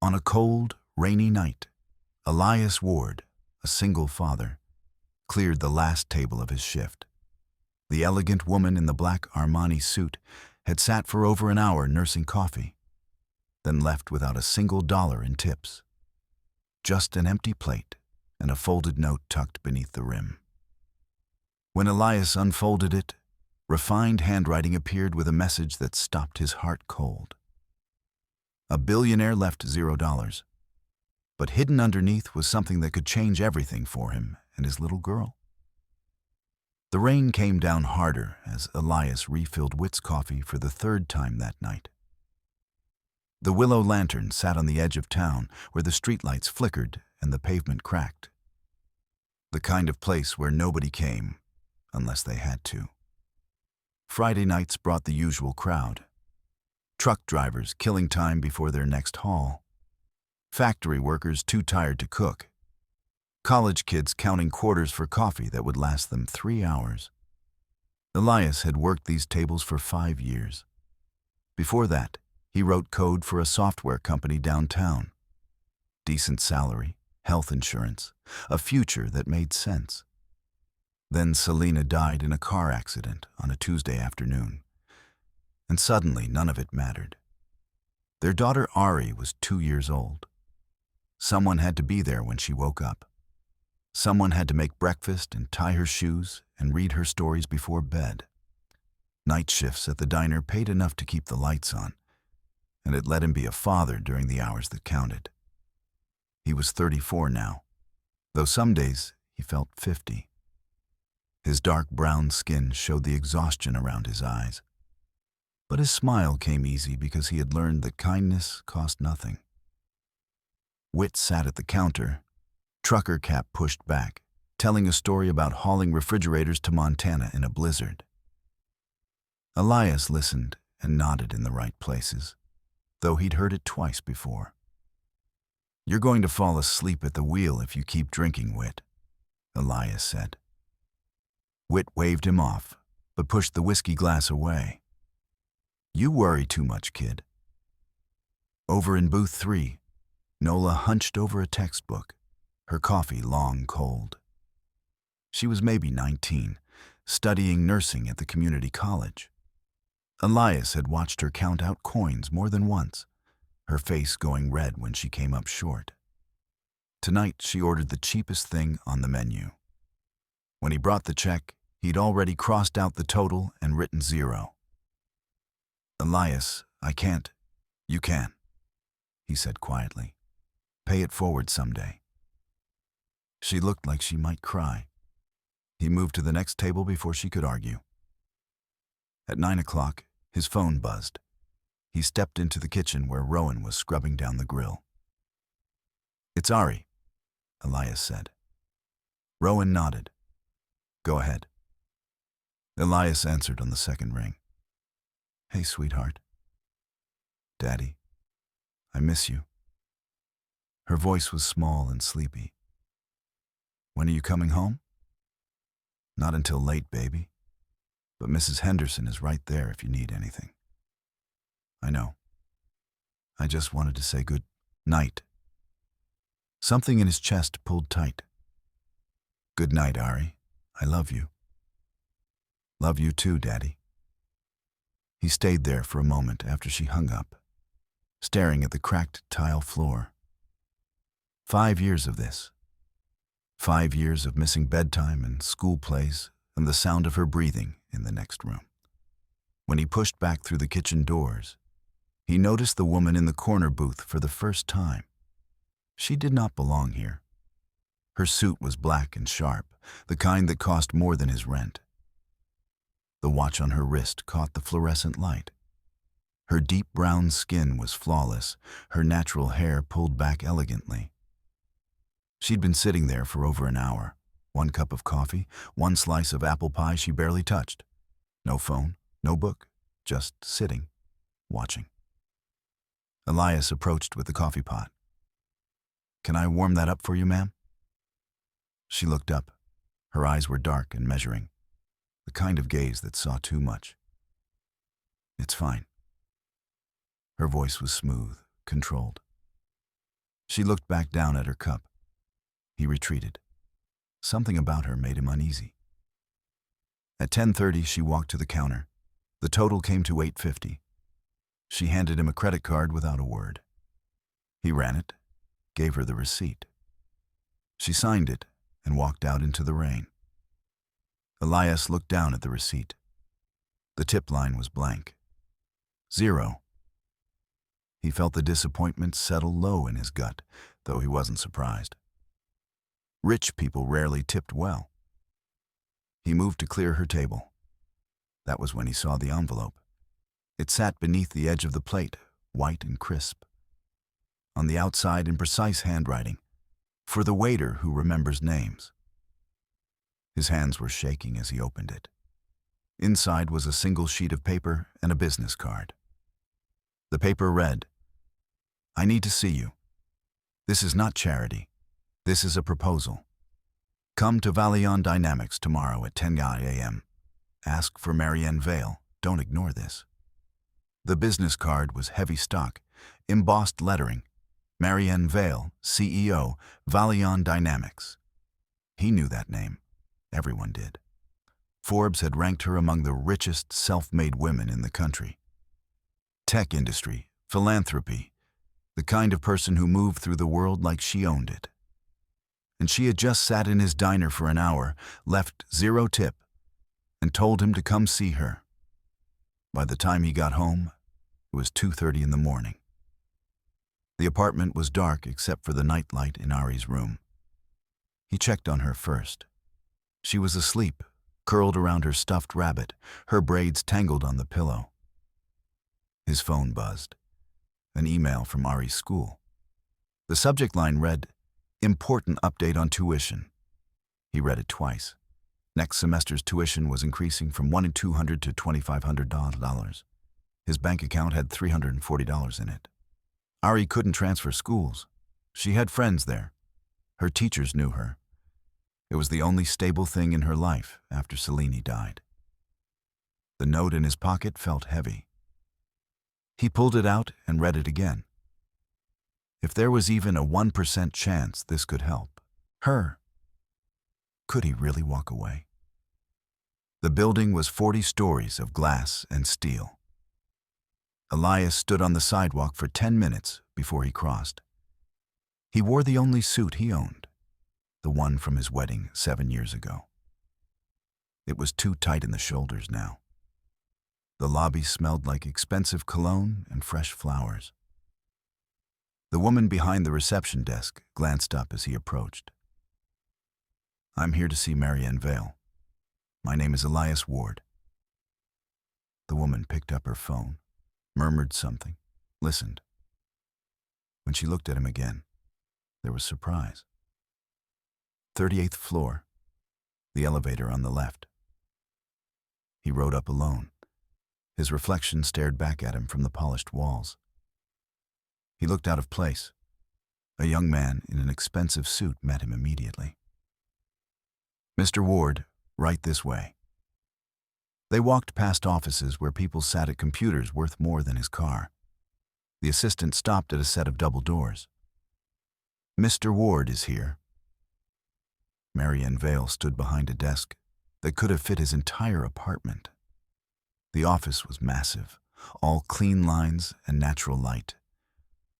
On a cold, rainy night, Elias Ward, a single father, cleared the last table of his shift. The elegant woman in the black Armani suit had sat for over an hour nursing coffee, then left without a single dollar in tips. Just an empty plate and a folded note tucked beneath the rim. When Elias unfolded it, refined handwriting appeared with a message that stopped his heart cold. A billionaire left $0, but hidden underneath was something that could change everything for him and his little girl. The rain came down harder as Elias refilled Whit's coffee for the third time that night. The Willow Lantern sat on the edge of town where the streetlights flickered and the pavement cracked. The kind of place where nobody came unless they had to. Friday nights brought the usual crowd. Truck drivers killing time before their next haul. Factory workers too tired to cook. College kids counting quarters for coffee that would last them 3 hours. Elias had worked these tables for 5 years. Before that, he wrote code for a software company downtown. Decent salary, health insurance, a future that made sense. Then Selena died in a car accident on a Tuesday afternoon. And suddenly none of it mattered. Their daughter Ari was 2 years old. Someone had to be there when she woke up. Someone had to make breakfast and tie her shoes and read her stories before bed. Night shifts at the diner paid enough to keep the lights on, and it let him be a father during the hours that counted. He was 34 now, though some days he felt 50. His dark brown skin showed the exhaustion around his eyes. But his smile came easy because he had learned that kindness cost nothing. Whit sat at the counter, trucker cap pushed back, telling a story about hauling refrigerators to Montana in a blizzard. Elias listened and nodded in the right places, though he'd heard it twice before. "You're going to fall asleep at the wheel if you keep drinking, Whit," Elias said. Whit waved him off, but pushed the whiskey glass away. "You worry too much, kid." Over in booth 3, Nola hunched over a textbook, her coffee long cold. She was maybe 19, studying nursing at the community college. Elias had watched her count out coins more than once, her face going red when she came up short. Tonight she ordered the cheapest thing on the menu. When he brought the check, he'd already crossed out the total and written 0. "Elias, I can't." "You can," he said quietly. "Pay it forward someday." She looked like she might cry. He moved to the next table before she could argue. At 9 o'clock, his phone buzzed. He stepped into the kitchen where Rowan was scrubbing down the grill. "It's Ari," Elias said. Rowan nodded. "Go ahead." Elias answered on the second ring. "Hey, sweetheart." "Daddy, I miss you." Her voice was small and sleepy. "When are you coming home?" "Not until late, baby. But Mrs. Henderson is right there if you need anything." "I know. I just wanted to say good night." Something in his chest pulled tight. "Good night, Ari. I love you." "Love you too, Daddy." He stayed there for a moment after she hung up, staring at the cracked tile floor. 5 years of this. 5 years of missing bedtime and school plays and the sound of her breathing in the next room. When he pushed back through the kitchen doors, he noticed the woman in the corner booth for the first time. She did not belong here. Her suit was black and sharp, the kind that cost more than his rent. The watch on her wrist caught the fluorescent light. Her deep brown skin was flawless, her natural hair pulled back elegantly. She'd been sitting there for over an hour, 1 cup of coffee, 1 slice of apple pie she barely touched. No phone, no book, just sitting, watching. Elias approached with the coffee pot. "Can I warm that up for you, ma'am?" She looked up. Her eyes were dark and measuring, the kind of gaze that saw too much. "It's fine." Her voice was smooth, controlled. She looked back down at her cup. He retreated. Something about her made him uneasy. At 10:30, she walked to the counter. The total came to $8.50. She handed him a credit card without a word. He ran it, gave her the receipt. She signed it and walked out into the rain. Elias looked down at the receipt. The tip line was blank. 0. He felt the disappointment settle low in his gut, though he wasn't surprised. Rich people rarely tipped well. He moved to clear her table. That was when he saw the envelope. It sat beneath the edge of the plate, white and crisp. On the outside, in precise handwriting, "For the waiter who remembers names." His hands were shaking as he opened it. Inside was a single sheet of paper and a business card. The paper read, "I need to see you. This is not charity. This is a proposal. Come to Valion Dynamics tomorrow at 10 a.m. Ask for Marienne Vale. Don't ignore this." The business card was heavy stock, embossed lettering, Marienne Vale, CEO, Valion Dynamics. He knew that name. Everyone did. Forbes had ranked her among the richest self-made women in the country. Tech industry, philanthropy, the kind of person who moved through the world like she owned it. And she had just sat in his diner for an hour, left 0 tip, and told him to come see her. By the time he got home, it was 2:30 in the morning. The apartment was dark except for the nightlight in Ari's room. He checked on her first. She was asleep, curled around her stuffed rabbit, her braids tangled on the pillow. His phone buzzed. An email from Ari's school. The subject line read, "Important update on tuition." He read it twice. Next semester's tuition was increasing from $1,200 to $2,500. His bank account had $340 in it. Ari couldn't transfer schools. She had friends there. Her teachers knew her. It was the only stable thing in her life after Selene died. The note in his pocket felt heavy. He pulled it out and read it again. If there was even a 1% chance this could help her, could he really walk away? The building was 40 stories of glass and steel. Elias stood on the sidewalk for 10 minutes before he crossed. He wore the only suit he owned, the one from his wedding 7 years ago. It was too tight in the shoulders now. The lobby smelled like expensive cologne and fresh flowers. The woman behind the reception desk glanced up as he approached. "I'm here to see Marienne Vale. My name is Elias Ward." The woman picked up her phone, murmured something, listened. When she looked at him again, there was surprise. 38th floor, the elevator on the left. He rode up alone. His reflection stared back at him from the polished walls. He looked out of place. A young man in an expensive suit met him immediately. "Mr. Ward, right this way." They walked past offices where people sat at computers worth more than his car. The assistant stopped at a set of double doors. "Mr. Ward is here." Marianne Vale stood behind a desk that could have fit his entire apartment. The office was massive, all clean lines and natural light.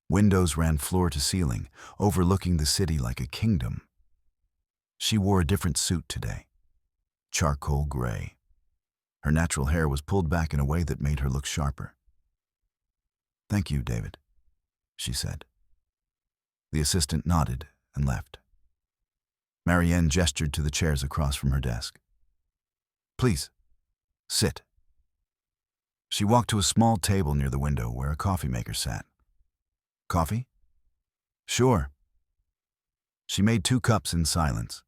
Windows ran floor to ceiling, overlooking the city like a kingdom. She wore a different suit today, charcoal gray. Her natural hair was pulled back in a way that made her look sharper. "Thank you, David," she said. The assistant nodded and left. Marianne gestured to the chairs across from her desk. "Please, sit." She walked to a small table near the window where a coffee maker sat. "Coffee?" "Sure." She made 2 cups in silence,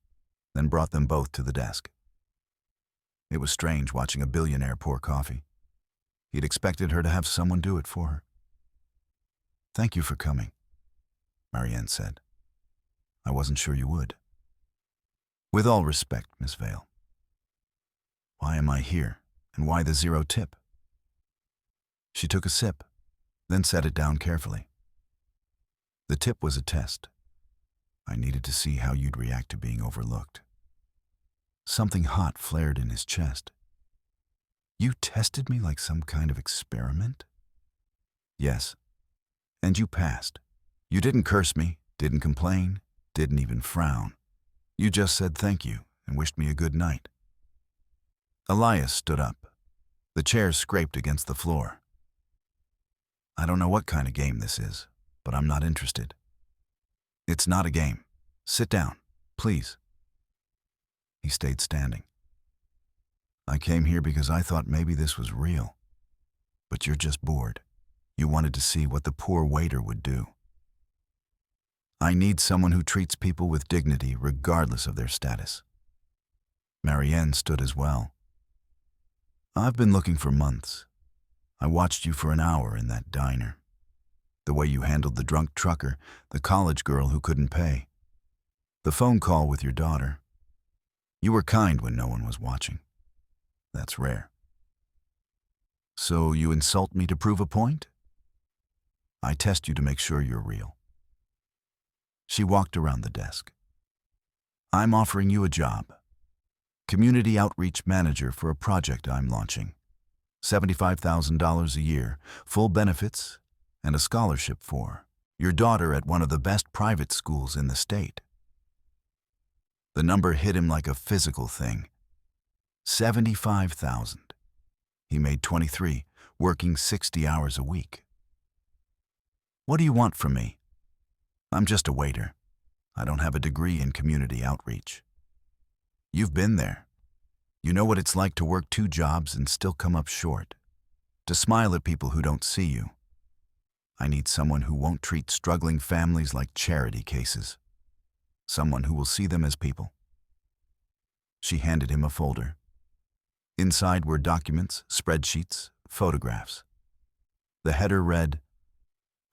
then brought them both to the desk. It was strange watching a billionaire pour coffee. He'd expected her to have someone do it for her. "Thank you for coming," Marianne said. "I wasn't sure you would." "With all respect, Miss Vale. Why am I here, and why the 0 tip?" She took a sip, then set it down carefully. The tip was a test. I needed to see how you'd react to being overlooked. Something hot flared in his chest. You tested me like some kind of experiment? Yes. And you passed. You didn't curse me, didn't complain, didn't even frown. You just said thank you and wished me a good night. Elias stood up. The chair scraped against the floor. I don't know what kind of game this is, but I'm not interested. It's not a game. Sit down, please. He stayed standing. I came here because I thought maybe this was real. But you're just bored. You wanted to see what the poor waiter would do. I need someone who treats people with dignity regardless of their status. Marianne stood as well. I've been looking for months. I watched you for an hour in that diner. The way you handled the drunk trucker, the college girl who couldn't pay. The phone call with your daughter. You were kind when no one was watching. That's rare. So you insult me to prove a point? I test you to make sure you're real. She walked around the desk. I'm offering you a job. Community outreach manager for a project I'm launching. $75,000 a year, full benefits, and a scholarship for your daughter at one of the best private schools in the state. The number hit him like a physical thing. 75,000. He made 23, working 60 hours a week. What do you want from me? I'm just a waiter. I don't have a degree in community outreach. You've been there. You know what it's like to work 2 jobs and still come up short. To smile at people who don't see you. I need someone who won't treat struggling families like charity cases. Someone who will see them as people. She handed him a folder. Inside were documents, spreadsheets, photographs. The header read,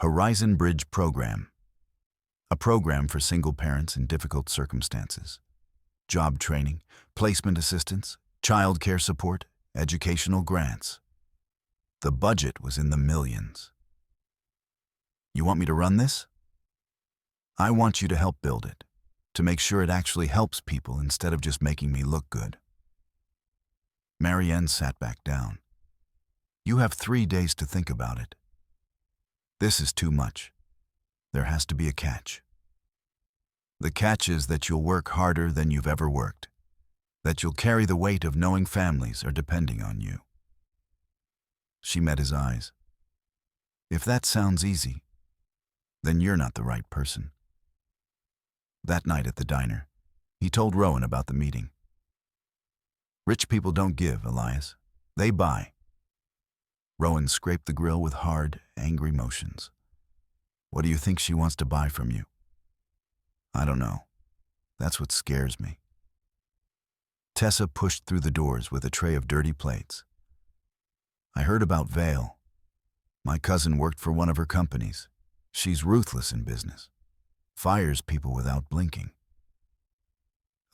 Horizon Bridge Program. A program for single parents in difficult circumstances. Job training, placement assistance, child care support, educational grants. The budget was in the millions. You want me to run this? I want you to help build it, to make sure it actually helps people instead of just making me look good. Marianne sat back down. You have 3 days to think about it. This is too much. There has to be a catch. The catch is that you'll work harder than you've ever worked, that you'll carry the weight of knowing families are depending on you. She met his eyes. If that sounds easy, then you're not the right person. That night at the diner, he told Rowan about the meeting. Rich people don't give, Elias. They buy. Rowan scraped the grill with hard, angry motions. What do you think she wants to buy from you? I don't know. That's what scares me. Tessa pushed through the doors with a tray of dirty plates. I heard about Vale. My cousin worked for one of her companies. She's ruthless in business. Fires people without blinking.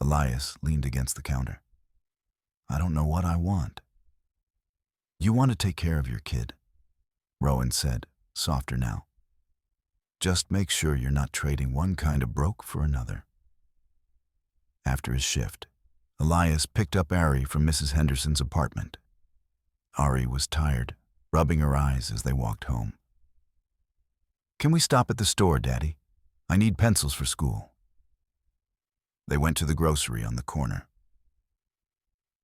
Elias leaned against the counter. I don't know what I want. You want to take care of your kid, Rowan said, softer now. Just make sure you're not trading one kind of broke for another. After his shift, Elias picked up Ari from Mrs. Henderson's apartment. Ari was tired, rubbing her eyes as they walked home. Can we stop at the store, Daddy? I need pencils for school. They went to the grocery on the corner.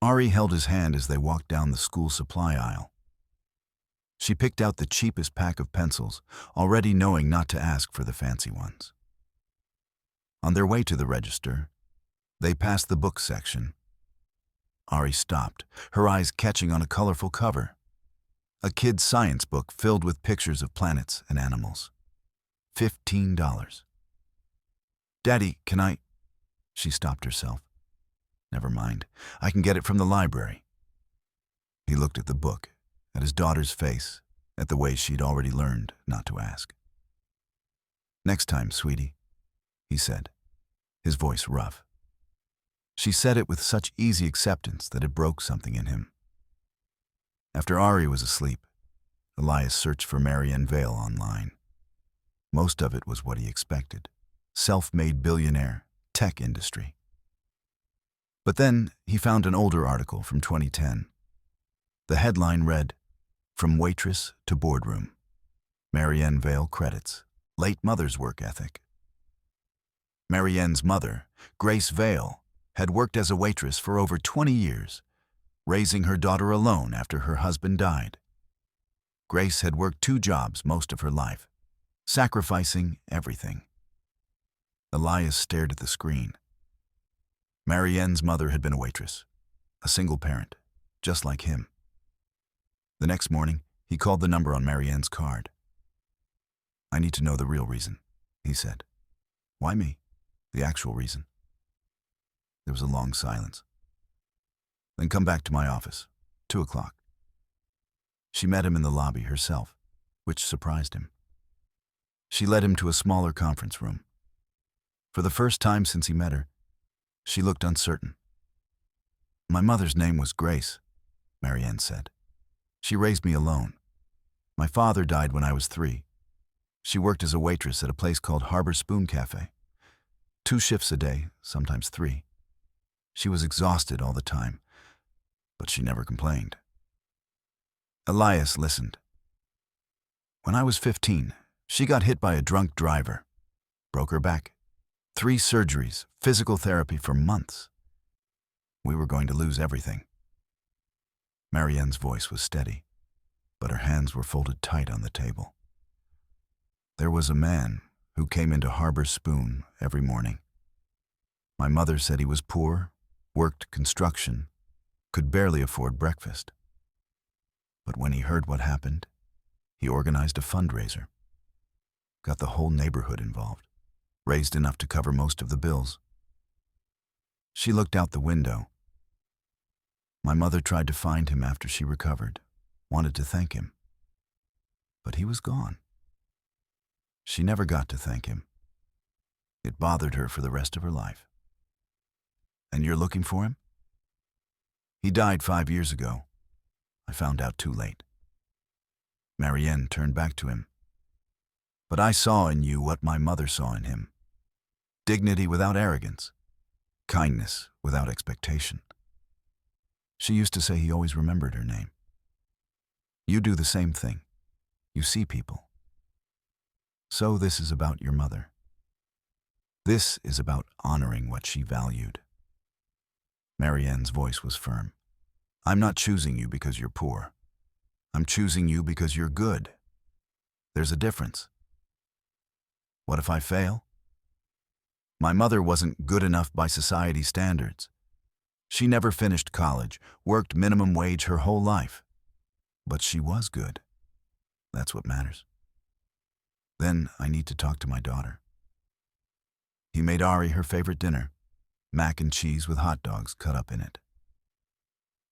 Ari held his hand as they walked down the school supply aisle. She picked out the cheapest pack of pencils, already knowing not to ask for the fancy ones. On their way to the register, they passed the book section. Ari stopped, her eyes catching on a colorful cover. A kid's science book filled with pictures of planets and animals. $15. Daddy, can I? She stopped herself. Never mind, I can get it from the library. He looked at the book, at his daughter's face, at the way she'd already learned not to ask. Next time, sweetie, he said, his voice rough. She said it with such easy acceptance that it broke something in him. After Ari was asleep, Elias searched for Marienne Vale online. Most of it was what he expected. Self-made billionaire, tech industry. But then he found an older article from 2010. The headline read, "From Waitress to Boardroom. Marienne Vale credits, late mother's work ethic." Marianne's mother, Grace Vale, had worked as a waitress for over 20 years, raising her daughter alone after her husband died. Grace had worked 2 jobs most of her life, sacrificing everything. Elias stared at the screen. Marianne's mother had been a waitress, a single parent, just like him. The next morning, he called the number on Marianne's card. "I need to know the real reason," he said. "Why me? The actual reason." There was a long silence. "Then come back to my office, 2 o'clock. She met him in the lobby herself, which surprised him. She led him to a smaller conference room. For the first time since he met her, she looked uncertain. "My mother's name was Grace," Marianne said. "She raised me alone. My father died when I was 3. She worked as a waitress at a place called Harbor Spoon Cafe. 2 shifts a day, sometimes 3. She was exhausted all the time, but she never complained." Elias listened. "When I was 15, she got hit by a drunk driver. Broke her back. 3 surgeries, physical therapy for months. We were going to lose everything." Marianne's voice was steady, but her hands were folded tight on the table. "There was a man who came into Harbor Spoon every morning. My mother said he was poor, worked construction, could barely afford breakfast. But when he heard what happened, he organized a fundraiser. Got the whole neighborhood involved, raised enough to cover most of the bills." She looked out the window. "My mother tried to find him after she recovered, wanted to thank him. But he was gone. She never got to thank him. It bothered her for the rest of her life." "And you're looking for him?" "He died 5 years ago. I found out too late." Marianne turned back to him. "But I saw in you what my mother saw in him. Dignity without arrogance. Kindness without expectation. She used to say he always remembered her name. You do the same thing. You see people. So this is about your mother. This is about honoring what she valued." Marianne's voice was firm. "I'm not choosing you because you're poor. I'm choosing you because you're good. There's a difference. What if I fail? My mother wasn't good enough by society standards. She never finished college, worked minimum wage her whole life. But she was good. That's what matters. Then I need to talk to my daughter." He made Ari her favorite dinner, mac and cheese with hot dogs cut up in it.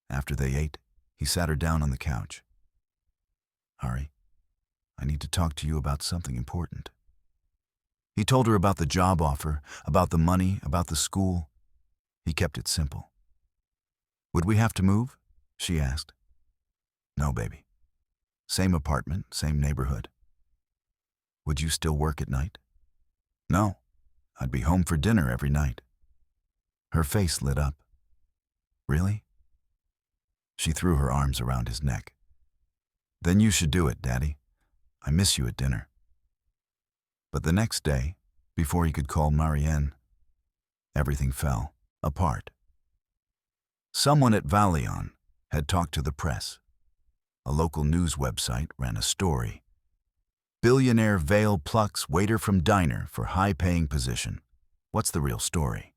After they ate, he sat her down on the couch. "Ari, I need to talk to you about something important." He told her about the job offer, about the money, about the school. He kept it simple. "Would we have to move?" she asked. "No, baby. Same apartment, same neighborhood." "Would you still work at night?" "No. I'd be home for dinner every night." Her face lit up. "Really?" She threw her arms around his neck. "Then you should do it, Daddy. I miss you at dinner." But the next day, before he could call Marianne, everything fell apart. Someone at Valion had talked to the press. A local news website ran a story. "Billionaire Vale plucks waiter from diner for high-paying position. What's the real story?"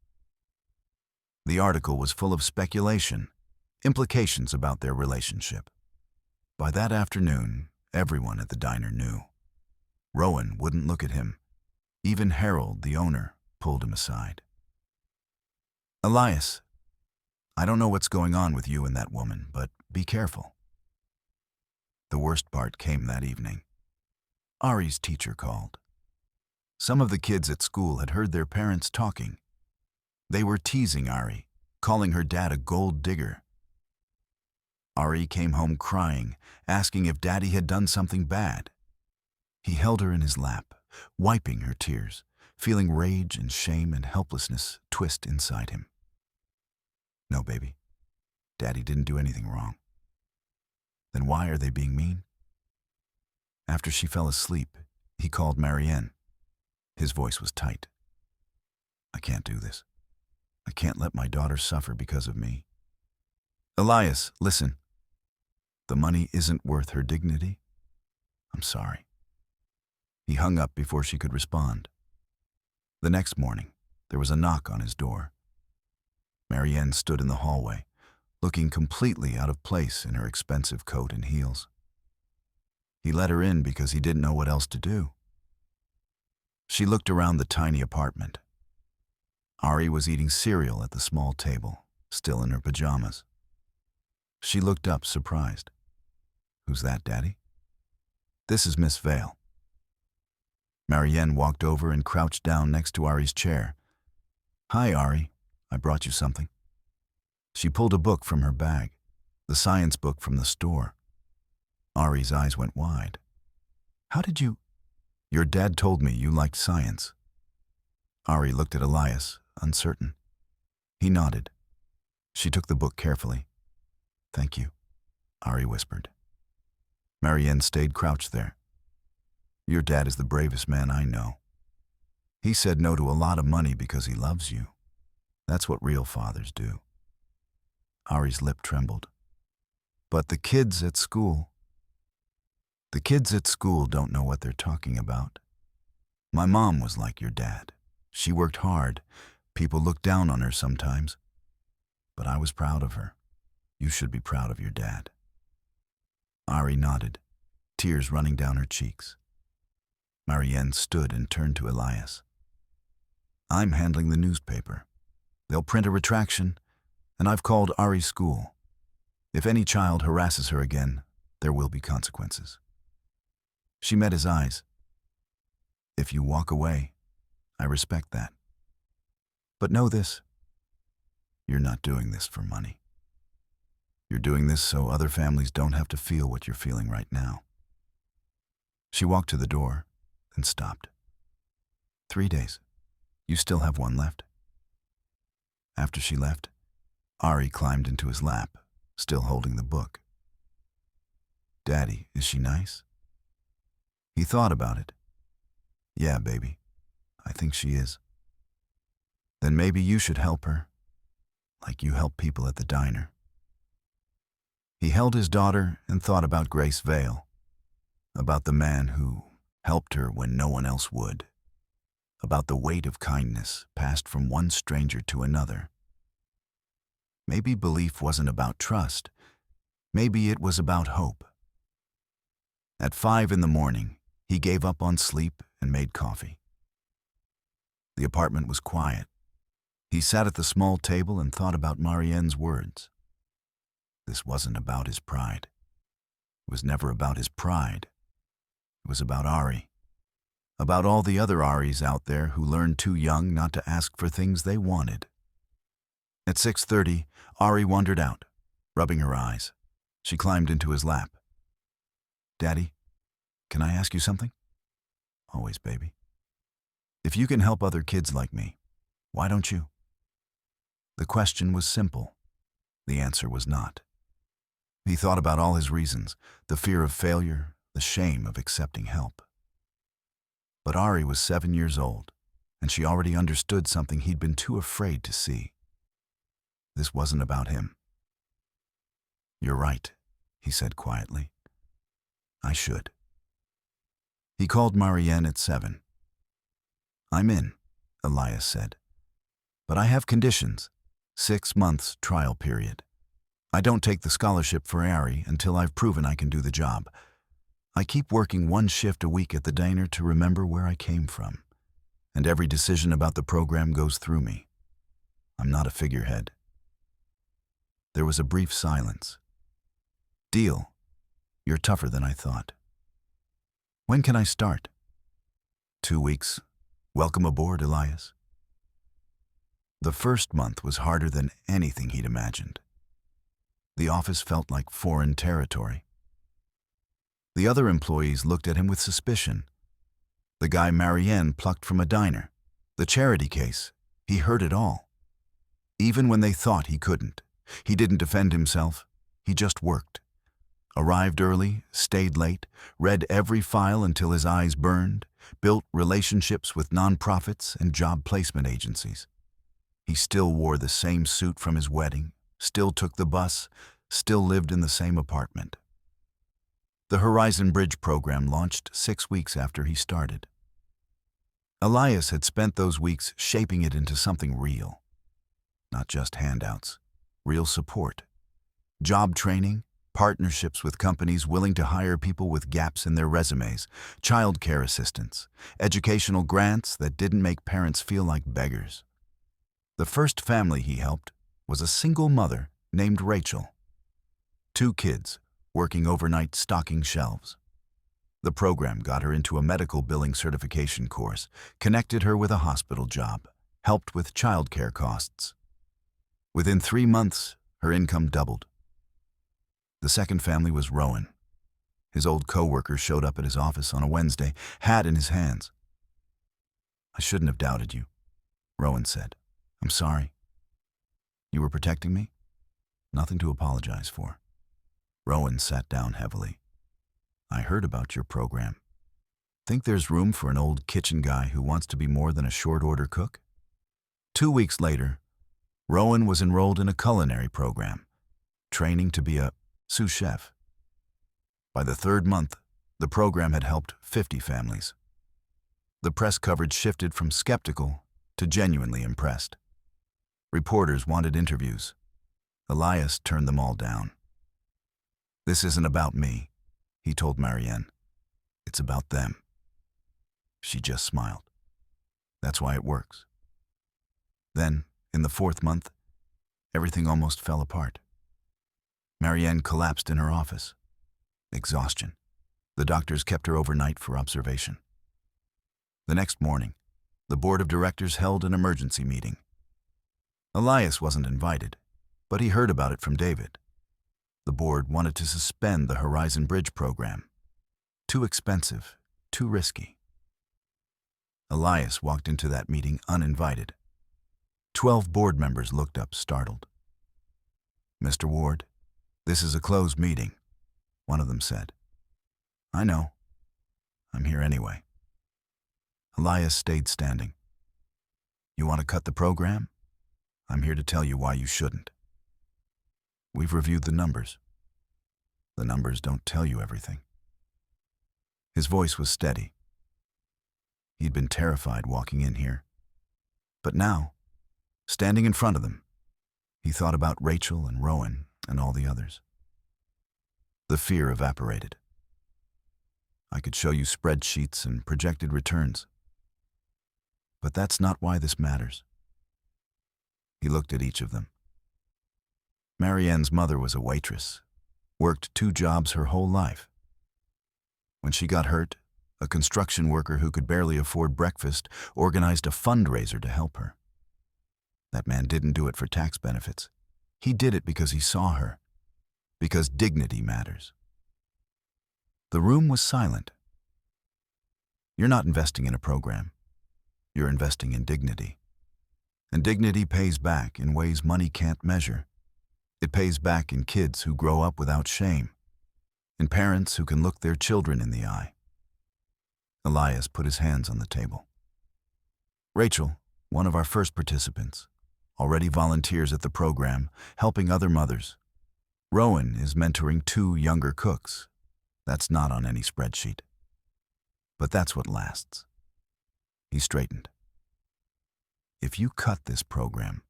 The article was full of speculation, implications about their relationship. By that afternoon, everyone at the diner knew. Rowan wouldn't look at him. Even Harold, the owner, pulled him aside. "Elias, I don't know what's going on with you and that woman, but be careful." The worst part came that evening. Ari's teacher called. Some of the kids at school had heard their parents talking. They were teasing Ari, calling her dad a gold digger. Ari came home crying, asking if Daddy had done something bad. He held her in his lap, wiping her tears, feeling rage and shame and helplessness twist inside him. No, baby. Daddy didn't do anything wrong. Then why are they being mean? After she fell asleep, he called Marianne. His voice was tight. I can't do this. I can't let my daughter suffer because of me. Elias, listen. The money isn't worth her dignity. I'm sorry. He hung up before she could respond. The next morning, there was a knock on his door. Marianne stood in the hallway, looking completely out of place in her expensive coat and heels. He let her in because he didn't know what else to do. She looked around the tiny apartment. Ari was eating cereal at the small table, still in her pajamas. She looked up, surprised. Who's that, Daddy? This is Miss Vale. Marianne walked over and crouched down next to Ari's chair. Hi, Ari. I brought you something. She pulled a book from her bag, the science book from the store. Ari's eyes went wide. How did you? Your dad told me you liked science. Ari looked at Elias, uncertain. He nodded. She took the book carefully. Thank you, Ari whispered. Marianne stayed crouched there. Your dad is the bravest man I know. He said no to a lot of money because he loves you. That's what real fathers do. Ari's lip trembled. But the kids at school don't know what they're talking about. My mom was like your dad. She worked hard. People looked down on her sometimes. But I was proud of her. You should be proud of your dad. Ari nodded, tears running down her cheeks. Marianne stood and turned to Elias. I'm handling the newspaper. They'll print a retraction, and I've called Ari's school. If any child harasses her again, there will be consequences. She met his eyes. If you walk away, I respect that. But know this, you're not doing this for money. You're doing this so other families don't have to feel what you're feeling right now. She walked to the door, then stopped. 3 days. You still have one left. After she left, Ari climbed into his lap, still holding the book. Daddy, is she nice? He thought about it. Yeah, baby, I think she is. Then maybe you should help her, like you help people at the diner. He held his daughter and thought about Grace Vale, about the man who helped her when no one else would, about the weight of kindness passed from one stranger to another. Maybe belief wasn't about trust. Maybe it was about hope. At 5 in the morning, he gave up on sleep and made coffee. The apartment was quiet. He sat at the small table and thought about Marianne's words. This wasn't about his pride. It was never about his pride. It was about Ari. About all the other Aris out there who learned too young not to ask for things they wanted. At 6:30, Ari wandered out, rubbing her eyes. She climbed into his lap. Daddy, can I ask you something? Always, baby. If you can help other kids like me, why don't you? The question was simple. The answer was not. He thought about all his reasons, the fear of failure, the shame of accepting help. But Ari was 7 years old, and she already understood something he'd been too afraid to see. This wasn't about him. You're right, he said quietly. I should. He called Marianne at 7. I'm in, Elias said. But I have conditions. 6 months trial period. I don't take the scholarship for Ari until I've proven I can do the job. I keep working 1 shift a week at the diner to remember where I came from. And every decision about the program goes through me. I'm not a figurehead. There was a brief silence. Deal. You're tougher than I thought. When can I start? 2 weeks. Welcome aboard, Elias. The first month was harder than anything he'd imagined. The office felt like foreign territory. The other employees looked at him with suspicion. The guy Marianne plucked from a diner, the charity case. He heard it all. Even when they thought he couldn't. He didn't defend himself. He just worked. Arrived early, stayed late, read every file until his eyes burned, built relationships with nonprofits and job placement agencies. He still wore the same suit from his wedding, still took the bus, still lived in the same apartment. The Horizon Bridge program launched 6 weeks after he started. Elias had spent those weeks shaping it into something real. Not just handouts, real support. Job training, partnerships with companies willing to hire people with gaps in their resumes, child care assistance, educational grants that didn't make parents feel like beggars. The first family he helped was a single mother named Rachel. 2 kids, working overnight stocking shelves. The program got her into a medical billing certification course, connected her with a hospital job, helped with child care costs. Within 3 months, her income doubled. The second family was Rowan. His old co-worker showed up at his office on a Wednesday, hat in his hands. "I shouldn't have doubted you," Rowan said. "I'm sorry." "You were protecting me?" "Nothing to apologize for." Rowan sat down heavily. "I heard about your program. Think there's room for an old kitchen guy who wants to be more than a short-order cook?" 2 weeks later, Rowan was enrolled in a culinary program, training to be a sous chef. By the 3rd month, the program had helped 50 families. The press coverage shifted from skeptical to genuinely impressed. Reporters wanted interviews. Elias turned them all down. "This isn't about me," he told Marianne. "It's about them." She just smiled. "That's why it works." Then, in the 4th month, everything almost fell apart. Marianne collapsed in her office. Exhaustion. The doctors kept her overnight for observation. The next morning, the board of directors held an emergency meeting. Elias wasn't invited, but he heard about it from David. The board wanted to suspend the Horizon Bridge program. Too expensive, too risky. Elias walked into that meeting uninvited. 12 board members looked up, startled. "Mr. Ward, this is a closed meeting," one of them said. "I know. I'm here anyway." Elias stayed standing. "You want to cut the program? I'm here to tell you why you shouldn't. We've reviewed the numbers. The numbers don't tell you everything." His voice was steady. He'd been terrified walking in here. But now, standing in front of them, he thought about Rachel and Rowan and all the others. The fear evaporated. "I could show you spreadsheets and projected returns. But that's not why this matters." He looked at each of them. Marianne's mother was a waitress, worked 2 jobs her whole life. When she got hurt, a construction worker who could barely afford breakfast organized a fundraiser to help her. That man didn't do it for tax benefits. He did it because he saw her, because dignity matters. The room was silent. You're not investing in a program. You're investing in dignity. And dignity pays back in ways money can't measure. It pays back in kids who grow up without shame, in parents who can look their children in the eye. Elias put his hands on the table. Rachel, one of our first participants, already volunteers at the program, helping other mothers. Rowan is mentoring 2 younger cooks. That's not on any spreadsheet. But that's what lasts. He straightened. If you cut this program,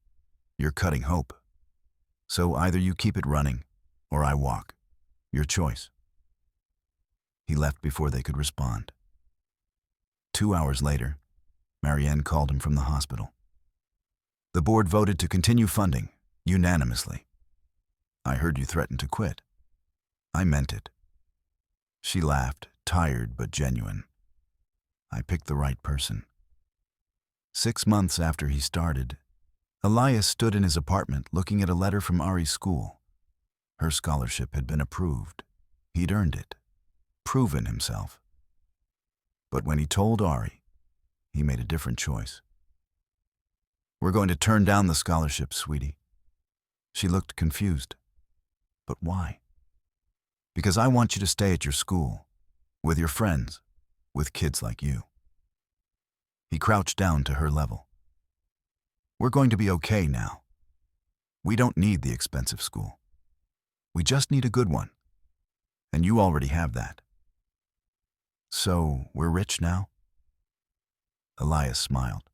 you're cutting hope. So either you keep it running, or I walk. Your choice. He left before they could respond. 2 hours later, Marianne called him from the hospital. The board voted to continue funding, unanimously. "I heard you threaten to quit." "I meant it." She laughed, tired but genuine. "I picked the right person." 6 months after he started, Elias stood in his apartment looking at a letter from Ari's school. Her scholarship had been approved. He'd earned it, proven himself. But when he told Ari, he made a different choice. "We're going to turn down the scholarship, sweetie." She looked confused. "But why?" "Because I want you to stay at your school, with your friends, with kids like you." He crouched down to her level. "We're going to be okay now. We don't need the expensive school. We just need a good one. And you already have that." "So, we're rich now?" Elias smiled.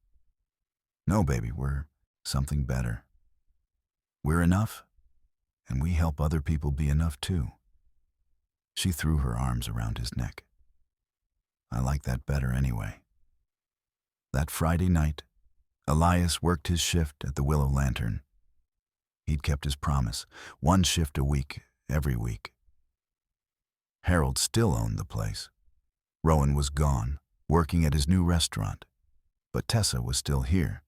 "No, baby, we're something better. We're enough, and we help other people be enough too." She threw her arms around his neck. "I like that better anyway." That Friday night, Elias worked his shift at the Willow Lantern. He'd kept his promise, one shift a week, every week. Harold still owned the place. Rowan was gone, working at his new restaurant. But Tessa was still here.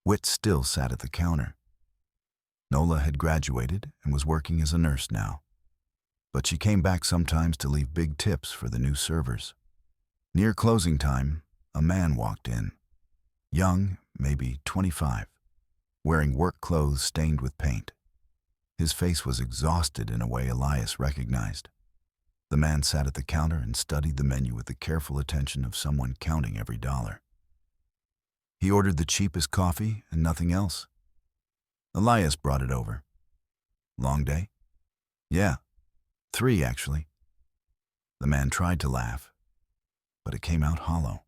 Whit still sat at the counter. Nola had graduated and was working as a nurse now. But she came back sometimes to leave big tips for the new servers. Near closing time, a man walked in. Young, maybe 25, wearing work clothes stained with paint. His face was exhausted in a way Elias recognized. The man sat at the counter and studied the menu with the careful attention of someone counting every dollar. He ordered the cheapest coffee and nothing else. Elias brought it over. "Long day?" "Yeah, 3 actually." The man tried to laugh, but it came out hollow.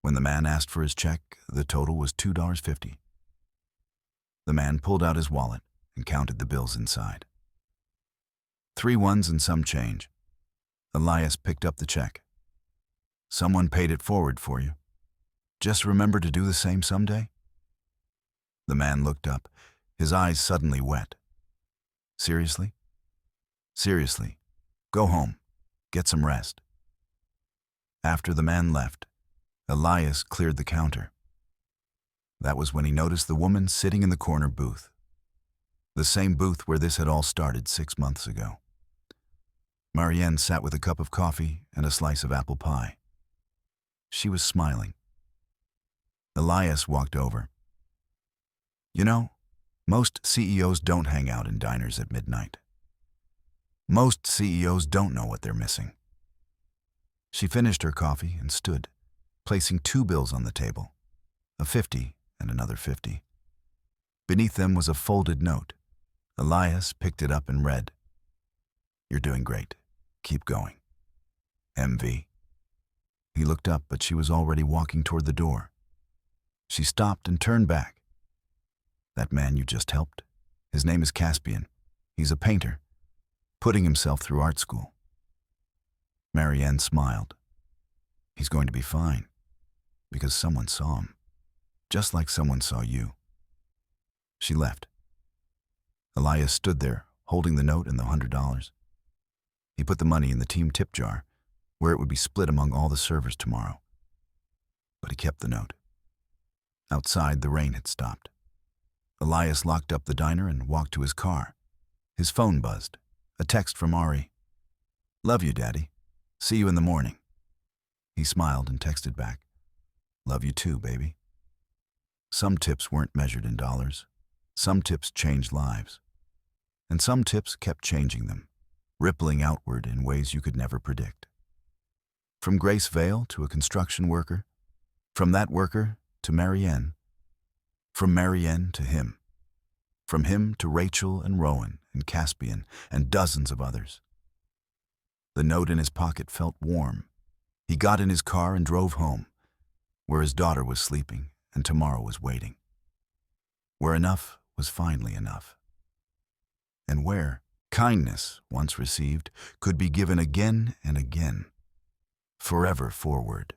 When the man asked for his check, the total was $2.50. The man pulled out his wallet and counted the bills inside. 3 ones and some change. Elias picked up the check. "Someone paid it forward for you. Just remember to do the same someday." The man looked up, his eyes suddenly wet. "Seriously?" "Seriously. Go home. Get some rest." After the man left, Elias cleared the counter. That was when he noticed the woman sitting in the corner booth. The same booth where this had all started 6 months ago. Marianne sat with a cup of coffee and a slice of apple pie. She was smiling. Elias walked over. "You know, most CEOs don't hang out in diners at midnight. Most CEOs don't know what they're missing." She finished her coffee and stood, placing 2 bills on the table, a 50 and another 50. Beneath them was a folded note. Elias picked it up and read, "You're doing great. Keep going. MV." He looked up, but she was already walking toward the door. She stopped and turned back. "That man you just helped, his name is Caspian. He's a painter, putting himself through art school." Marianne smiled. "He's going to be fine, because someone saw him, just like someone saw you." She left. Elias stood there, holding the note and the $100. He put the money in the team tip jar, where it would be split among all the servers tomorrow. But he kept the note. Outside, the rain had stopped. Elias locked up the diner and walked to his car. His phone buzzed. A text from Ari. "Love you, Daddy. See you in the morning." He smiled and texted back, "Love you too, baby." Some tips weren't measured in dollars. Some tips changed lives. And some tips kept changing them, rippling outward in ways you could never predict. From Grace Vale to a construction worker, from that worker to Marianne, from Marianne to him, from him to Rachel and Rowan and Caspian and dozens of others. The note in his pocket felt warm. He got in his car and drove home, where his daughter was sleeping and tomorrow was waiting. Where enough was finally enough. And where kindness, once received, could be given again and again, forever forward.